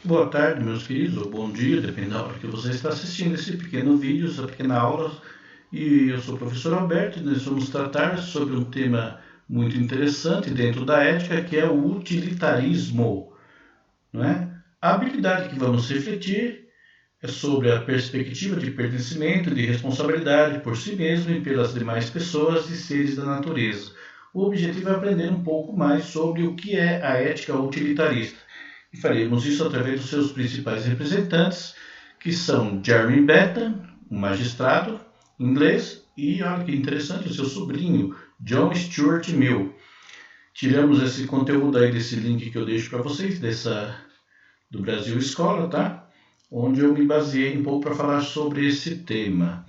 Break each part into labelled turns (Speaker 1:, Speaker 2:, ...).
Speaker 1: Boa tarde, meus queridos, ou bom dia, depende da hora que você está assistindo esse pequeno vídeo, essa pequena aula. E eu sou o professor Alberto e nós vamos tratar sobre um tema muito interessante dentro da ética, que é o utilitarismo. Não é? A habilidade que vamos refletir é sobre a perspectiva de pertencimento e de responsabilidade por si mesmo e pelas demais pessoas e seres da natureza. O objetivo é aprender um pouco mais sobre o que é a ética utilitarista. E faremos isso através dos seus principais representantes, que são Jeremy Bentham, um magistrado inglês, e olha que interessante, o seu sobrinho, John Stuart Mill. Tiramos esse conteúdo aí desse link que eu deixo para vocês, do Brasil Escola, tá? Onde eu me baseei um pouco para falar sobre esse tema.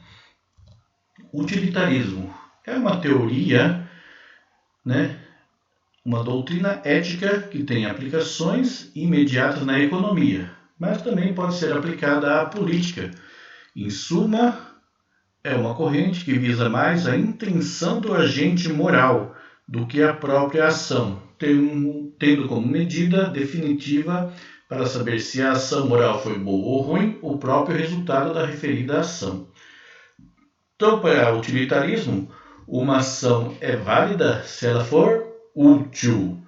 Speaker 1: Utilitarismo é uma teoria, né? Uma doutrina ética que tem aplicações imediatas na economia, mas também pode ser aplicada à política. Em suma, é uma corrente que visa mais a intenção do agente moral do que a própria ação, tendo como medida definitiva para saber se a ação moral foi boa ou ruim o próprio resultado da referida ação. Então, para o utilitarismo, uma ação é válida se ela for útil.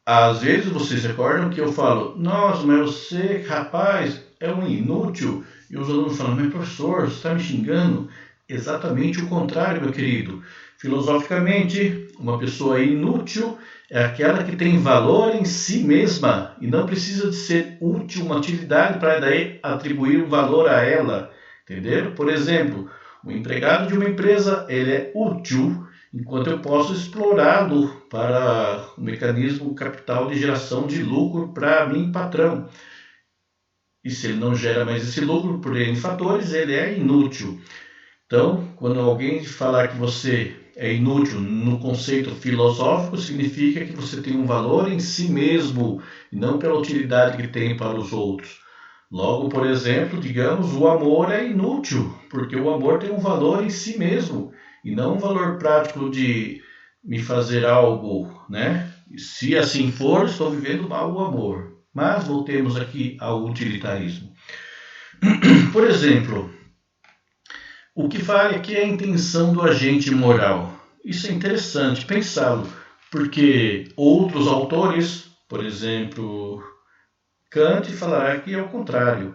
Speaker 1: Às vezes vocês recordam que eu falo, nossa, mas você, rapaz, é um inútil. E os alunos falam, mas professor, você está me xingando? Exatamente o contrário, meu querido. Filosoficamente, uma pessoa inútil é aquela que tem valor em si mesma e não precisa de ser útil, uma utilidade para daí atribuir um valor a ela. Entenderam? Por exemplo, o empregado de uma empresa, ele é útil enquanto eu posso explorá-lo para o mecanismo capital de geração de lucro para mim, patrão. E se ele não gera mais esse lucro por N fatores, ele é inútil. Então, quando alguém falar que você é inútil no conceito filosófico, significa que você tem um valor em si mesmo e não pela utilidade que tem para os outros. Logo, por exemplo, digamos, o amor é inútil, porque o amor tem um valor em si mesmo e não um valor prático de me fazer algo, né? Se assim for, estou vivendo mal o amor. Mas voltemos aqui ao utilitarismo. Por exemplo, o que vale aqui é a intenção do agente moral. Isso é interessante pensá-lo, porque outros autores, por exemplo, Kant falará que é o contrário.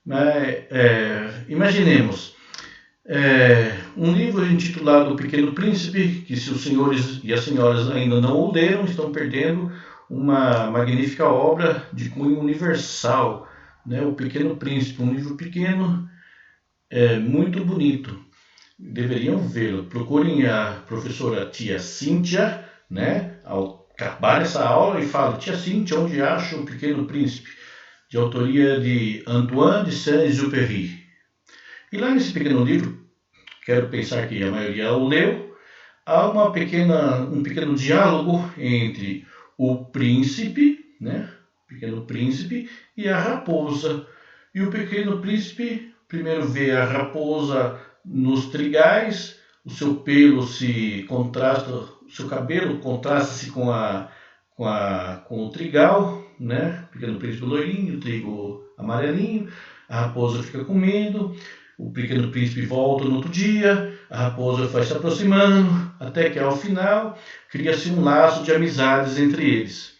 Speaker 1: Mas, imaginemos um livro intitulado O Pequeno Príncipe, que se os senhores e as senhoras ainda não o leram, estão perdendo uma magnífica obra de cunho universal, né? O Pequeno Príncipe, um livro pequeno, muito bonito. Deveriam vê-lo. Procurem a professora Tia Cíntia, né? Ao acabar essa aula e fale, Tia Cíntia, onde acha o Pequeno Príncipe? De autoria de Antoine de Saint-Exupéry. E lá nesse pequeno livro, quero pensar que a maioria o leu, há um pequeno diálogo entre o príncipe, né? O pequeno príncipe e a raposa. E o pequeno príncipe primeiro vê a raposa nos trigais, o seu pelo se contrasta, o seu cabelo contrasta-se com o trigal, né? O pequeno príncipe loirinho, o trigo amarelinho, a raposa fica comendo, o pequeno príncipe volta no outro dia, a raposa vai se aproximando, até que ao final cria-se um laço de amizades entre eles.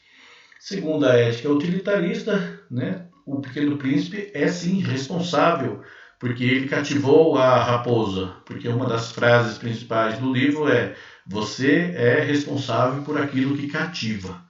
Speaker 1: Segundo a ética utilitarista, né, o pequeno príncipe é sim responsável, porque ele cativou a raposa, porque uma das frases principais do livro é você é responsável por aquilo que cativa.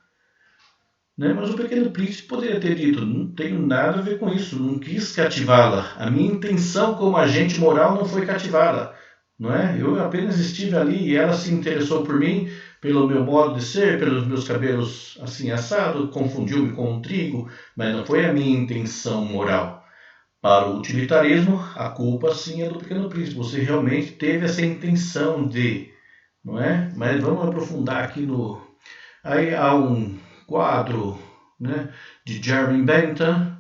Speaker 1: Né? Mas o Pequeno Príncipe poderia ter dito, não tenho nada a ver com isso, não quis cativá-la. A minha intenção como agente moral não foi cativá-la. Não é? Eu apenas estive ali e ela se interessou por mim, pelo meu modo de ser, pelos meus cabelos assim assado, confundiu-me com um trigo, mas não foi a minha intenção moral. Para o utilitarismo, a culpa sim é do Pequeno Príncipe. Você realmente teve essa intenção de, não é? Mas vamos aprofundar aqui no... Aí há um quadro, né, de Jeremy Bentham,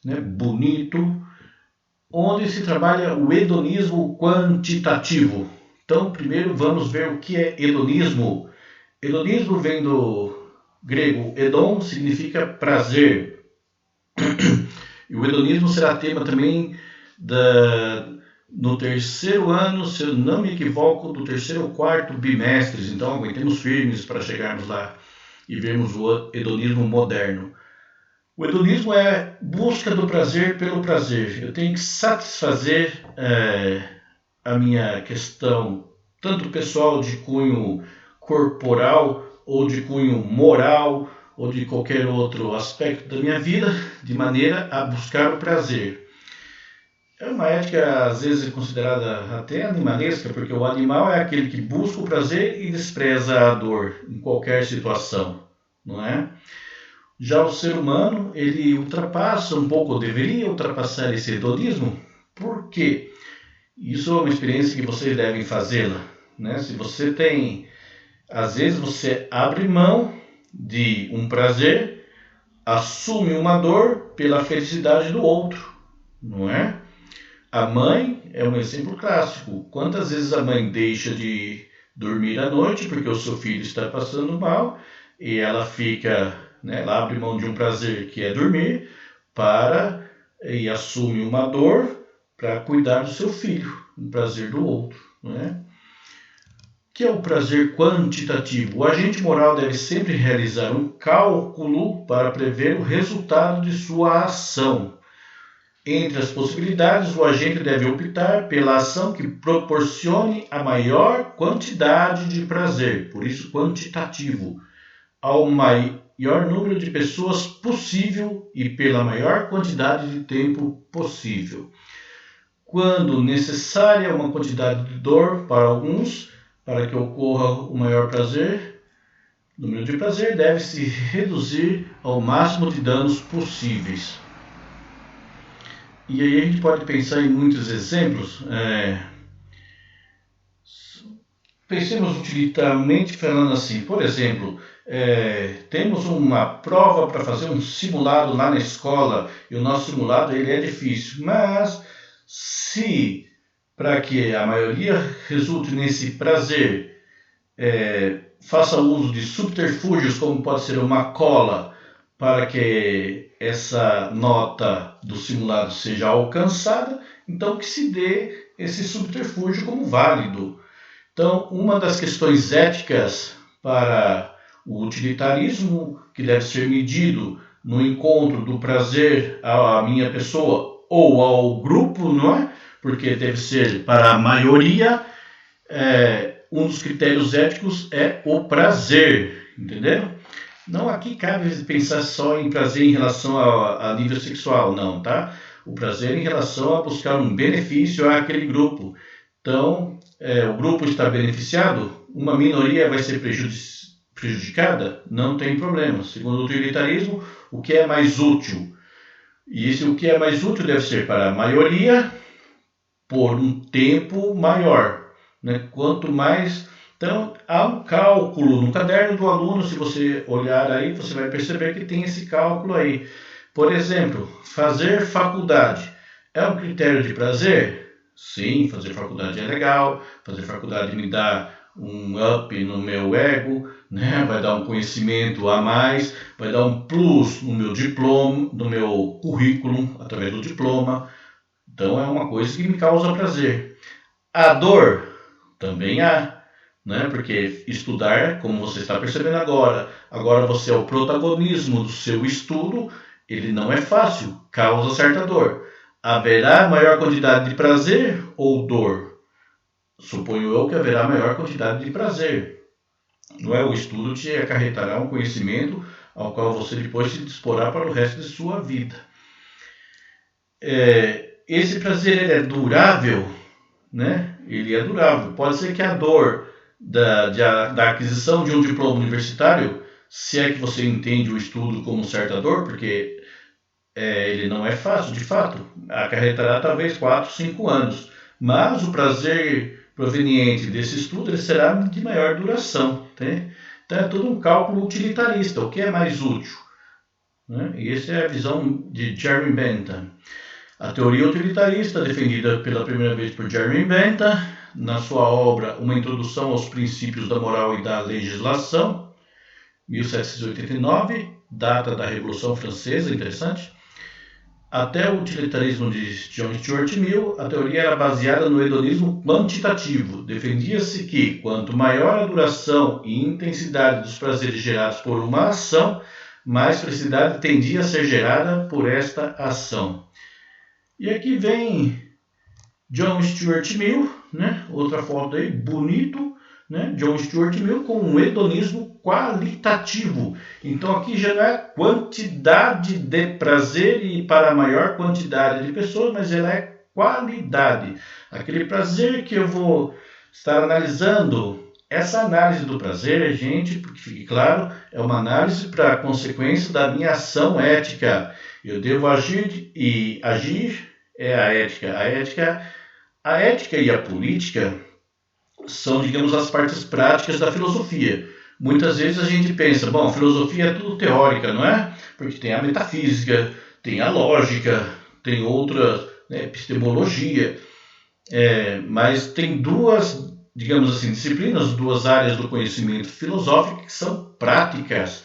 Speaker 1: né, bonito, onde se trabalha o hedonismo quantitativo. Então, primeiro vamos ver o que é hedonismo. Hedonismo vem do grego hedon, significa prazer. E o hedonismo será tema também no terceiro ano, se eu não me equivoco, do terceiro ou quarto bimestres. Então, aguentemos firmes para chegarmos lá e vermos o hedonismo moderno. O hedonismo é busca do prazer pelo prazer. Eu tenho que satisfazer a minha questão, tanto pessoal de cunho corporal, ou de cunho moral, ou de qualquer outro aspecto da minha vida, de maneira a buscar o prazer. É uma ética, às vezes, considerada até animalesca, porque o animal é aquele que busca o prazer e despreza a dor em qualquer situação, não é? Já o ser humano, ele ultrapassa um pouco, ou deveria ultrapassar esse hedonismo. Por quê? Isso é uma experiência que vocês devem fazê-la, né? Se você tem, às vezes você abre mão de um prazer, assume uma dor pela felicidade do outro, não é? A mãe é um exemplo clássico. Quantas vezes a mãe deixa de dormir à noite porque o seu filho está passando mal e ela fica, né, ela abre mão de um prazer que é dormir e assume uma dor para cuidar do seu filho, um prazer do outro, não é? Que é o prazer quantitativo. O agente moral deve sempre realizar um cálculo para prever o resultado de sua ação. Entre as possibilidades, o agente deve optar pela ação que proporcione a maior quantidade de prazer, por isso quantitativo, ao maior número de pessoas possível e pela maior quantidade de tempo possível. Quando necessária uma quantidade de dor para alguns, para que ocorra o maior prazer, o número de prazer deve-se reduzir ao máximo de danos possíveis. E aí a gente pode pensar em muitos exemplos. Pensemos utilitariamente falando assim, por exemplo, temos uma prova para fazer um simulado lá na escola e o nosso simulado ele é difícil, mas se para que a maioria resulte nesse prazer, faça uso de subterfúgios como pode ser uma cola para que essa nota do simulado seja alcançada, então que se dê esse subterfúgio como válido. Então, uma das questões éticas para o utilitarismo que deve ser medido no encontro do prazer à minha pessoa ou ao grupo, não é? Porque deve ser para a maioria, um dos critérios éticos é o prazer, entendeu? Não aqui cabe pensar só em prazer em relação a nível sexual, não, tá? O prazer em relação a buscar um benefício àquele grupo. Então, o grupo está beneficiado, uma minoria vai ser prejudicada, não tem problema. Segundo o utilitarismo, o que é mais útil? E o que é mais útil deve ser para a maioria por um tempo maior, né? Quanto mais... Então, há um cálculo no caderno do aluno, se você olhar aí, você vai perceber que tem esse cálculo aí. Por exemplo, fazer faculdade é um critério de prazer? Sim, fazer faculdade é legal, fazer faculdade me dá um up no meu ego, né? Vai dar um conhecimento a mais, vai dar um plus no meu diploma, no meu currículo, através do diploma. Então, é uma coisa que me causa prazer. A dor também há. Né? Porque estudar, como você está percebendo agora você é o protagonismo do seu estudo, ele não é fácil, causa certa dor. Haverá maior quantidade de prazer ou dor? Suponho eu que haverá maior quantidade de prazer. Não é? O estudo te acarretará um conhecimento ao qual você depois se disporá para o resto de sua vida. Esse prazer ele é durável, né? Ele é durável. Pode ser que a dor da aquisição de um diploma universitário, se é que você entende o estudo como certa dor, porque ele não é fácil, de fato, acarretará talvez 4, 5 anos, mas o prazer proveniente desse estudo ele será de maior duração, né? Então é todo um cálculo utilitarista, o que é mais útil, né? E essa é a visão de Jeremy Bentham. A teoria utilitarista, defendida pela primeira vez por Jeremy Bentham, na sua obra Uma Introdução aos Princípios da Moral e da Legislação, 1789, data da Revolução Francesa, interessante. Até o utilitarismo de John Stuart Mill, a teoria era baseada no hedonismo quantitativo. Defendia-se que, quanto maior a duração e intensidade dos prazeres gerados por uma ação, mais felicidade tendia a ser gerada por esta ação. E aqui vem John Stuart Mill, né? Outra foto aí, bonito, né? John Stuart Mill com um hedonismo qualitativo. Então aqui já não é quantidade de prazer e para a maior quantidade de pessoas, mas ela é qualidade. Aquele prazer que eu vou estar analisando. Essa análise do prazer, gente, porque fique claro, é uma análise para a consequência da minha ação ética. Eu devo agir e agir é a ética. A ética e a política são, digamos, as partes práticas da filosofia. Muitas vezes a gente pensa, bom, a filosofia é tudo teórica, não é? Porque tem a metafísica, tem a lógica, tem outra, né, epistemologia, mas tem duas, digamos assim, disciplinas, duas áreas do conhecimento filosófico que são práticas.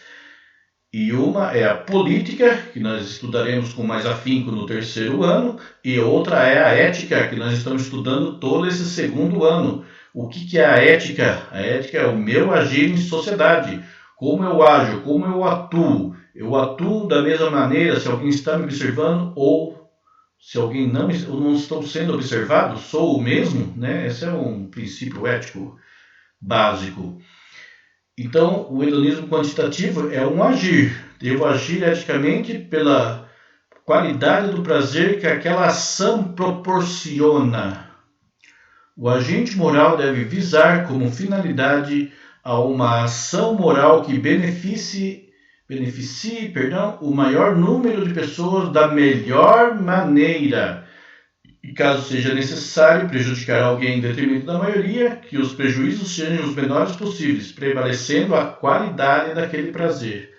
Speaker 1: E uma é a política, que nós estudaremos com mais afinco no terceiro ano, e outra é a ética, que nós estamos estudando todo esse segundo ano. O que é a ética? A ética é o meu agir em sociedade. Como eu ajo, como eu atuo. Eu atuo da mesma maneira se alguém está me observando ou se alguém não estou sendo observado, sou o mesmo, né? Esse é um princípio ético básico. Então, o hedonismo quantitativo é um agir. Devo agir eticamente pela qualidade do prazer que aquela ação proporciona. O agente moral deve visar como finalidade a uma ação moral que beneficie o maior número de pessoas da melhor maneira. E caso seja necessário prejudicar alguém em detrimento da maioria, que os prejuízos sejam os menores possíveis, prevalecendo a qualidade daquele prazer.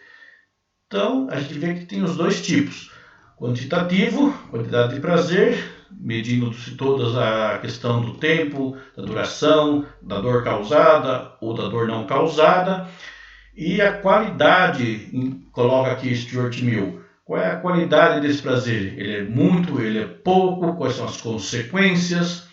Speaker 1: Então, a gente vê que tem os dois tipos. Quantitativo, quantidade de prazer, medindo-se todas a questão do tempo, da duração, da dor causada ou da dor não causada. E a qualidade, coloca aqui Stuart Mill. Qual é a qualidade desse prazer? Ele é muito, ele é pouco, quais são as consequências?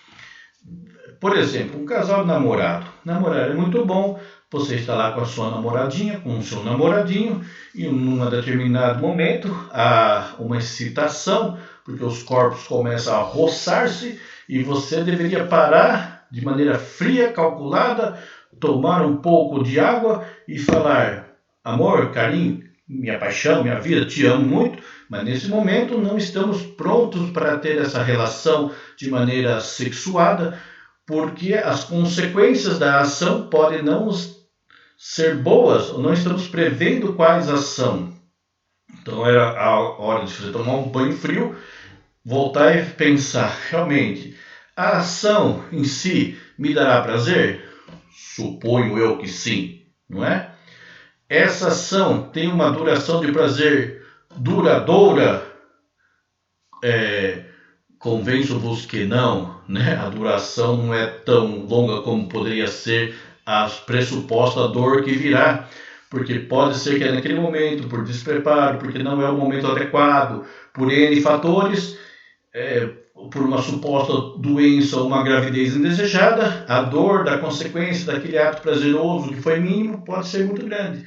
Speaker 1: Por exemplo, um casal namorado. Namorar é muito bom, você está lá com a sua namoradinha, com o seu namoradinho, e num determinado momento há uma excitação, porque os corpos começam a roçar-se, e você deveria parar de maneira fria, calculada, tomar um pouco de água e falar: amor, carinho, minha paixão, minha vida, te amo muito, mas nesse momento não estamos prontos para ter essa relação de maneira sexuada, porque as consequências da ação podem não ser boas, ou não estamos prevendo quais são. Então era a hora de você tomar um banho frio, voltar e pensar, realmente, a ação em si me dará prazer? Suponho eu que sim, não é? Essa ação tem uma duração de prazer duradoura? Convenço-vos que não, né? A duração não é tão longa como poderia ser a pressuposta dor que virá, porque pode ser que naquele momento, por despreparo, porque não é o momento adequado, por N fatores, por uma suposta doença ou uma gravidez indesejada, a dor da consequência daquele ato prazeroso que foi mínimo pode ser muito grande.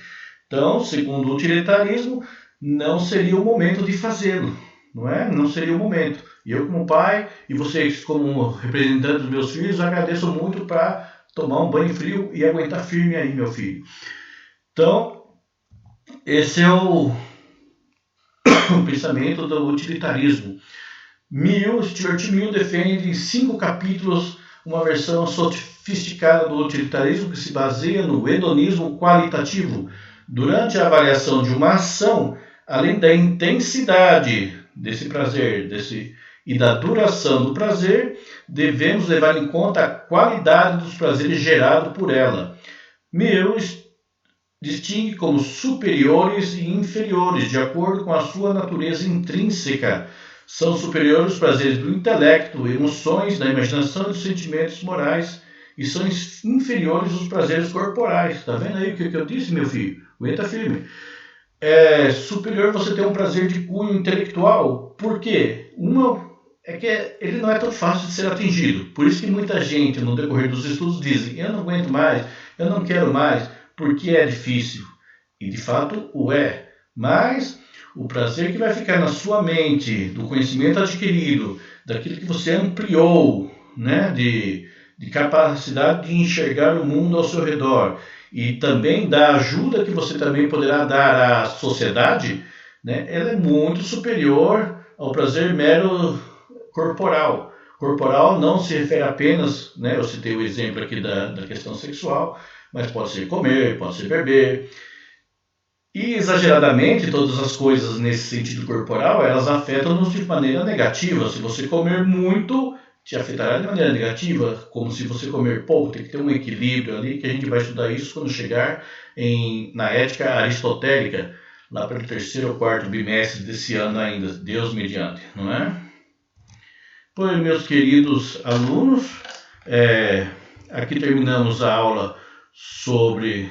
Speaker 1: Então, segundo o utilitarismo, não seria o momento de fazê-lo, não é? Não seria o momento. E eu, como pai, e vocês, como representantes dos meus filhos, agradeço muito para tomar um banho frio e aguentar firme aí, meu filho. Então, esse é o pensamento do utilitarismo. Stuart Mill defende em 5 capítulos uma versão sofisticada do utilitarismo que se baseia no hedonismo qualitativo. Durante a avaliação de uma ação, além da intensidade desse prazer e da duração do prazer, devemos levar em conta a qualidade dos prazeres gerados por ela. Mill distingue como superiores e inferiores, de acordo com a sua natureza intrínseca. São superiores os prazeres do intelecto, emoções, da imaginação e dos sentimentos morais, e são inferiores os prazeres corporais. Está vendo aí o que eu disse, meu filho? Aguenta firme. é superior você ter um prazer de cunho intelectual. Por quê? Uma é que ele não é tão fácil de ser atingido. Por isso que muita gente, no decorrer dos estudos, dizem: eu não aguento mais, eu não quero mais, porque é difícil. E de fato o é. Mas o prazer que vai ficar na sua mente, do conhecimento adquirido, daquilo que você ampliou, né, de capacidade de enxergar o mundo ao seu redor, e também da ajuda que você também poderá dar à sociedade, né, ela é muito superior ao prazer mero corporal. Corporal não se refere apenas, né, eu citei o exemplo aqui da questão sexual, mas pode ser comer, pode ser beber. E exageradamente, todas as coisas nesse sentido corporal, elas afetam-nos de maneira negativa. Se você comer muito, te afetará de maneira negativa, como se você comer pouco. Tem que ter um equilíbrio ali, que a gente vai estudar isso quando chegar na ética aristotélica, lá pelo 3º ou 4º bimestre desse ano ainda, Deus mediante, não é? Pois, meus queridos alunos, aqui terminamos a aula sobre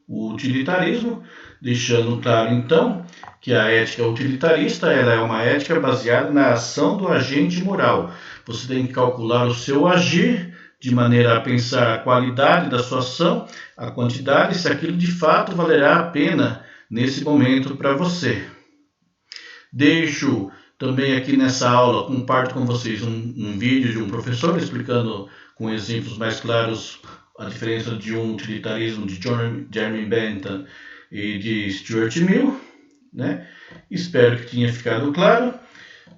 Speaker 1: o utilitarismo, deixando claro então que a ética utilitarista ela é uma ética baseada na ação do agente moral. Você tem que calcular o seu agir de maneira a pensar a qualidade da sua ação, a quantidade, se aquilo de fato valerá a pena nesse momento para você. Deixo também aqui nessa aula, comparto com vocês um vídeo de um professor explicando com exemplos mais claros a diferença de um utilitarismo de Jeremy Bentham e de Stuart Mill, né? Espero que tenha ficado claro.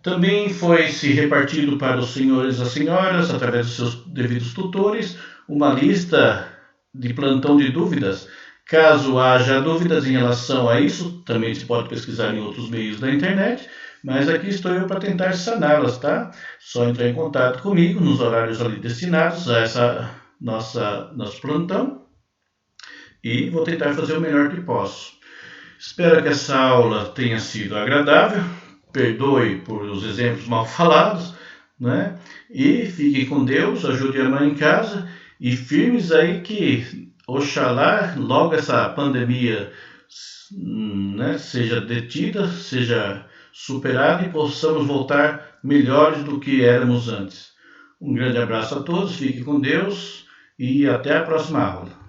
Speaker 1: Também foi se repartido para os senhores e as senhoras, através dos seus devidos tutores, uma lista de plantão de dúvidas. Caso haja dúvidas em relação a isso, também se pode pesquisar em outros meios da internet, mas aqui estou eu para tentar saná-las, tá? Só entrar em contato comigo nos horários ali destinados a essa nosso plantão e vou tentar fazer o melhor que posso. Espero que essa aula tenha sido agradável, perdoe por os exemplos mal falados, né? E fique com Deus, ajude a mãe em casa e firmes aí que oxalá logo essa pandemia, né, seja detida, seja superada e possamos voltar melhores do que éramos antes. Um grande abraço a todos, fique com Deus e até a próxima aula.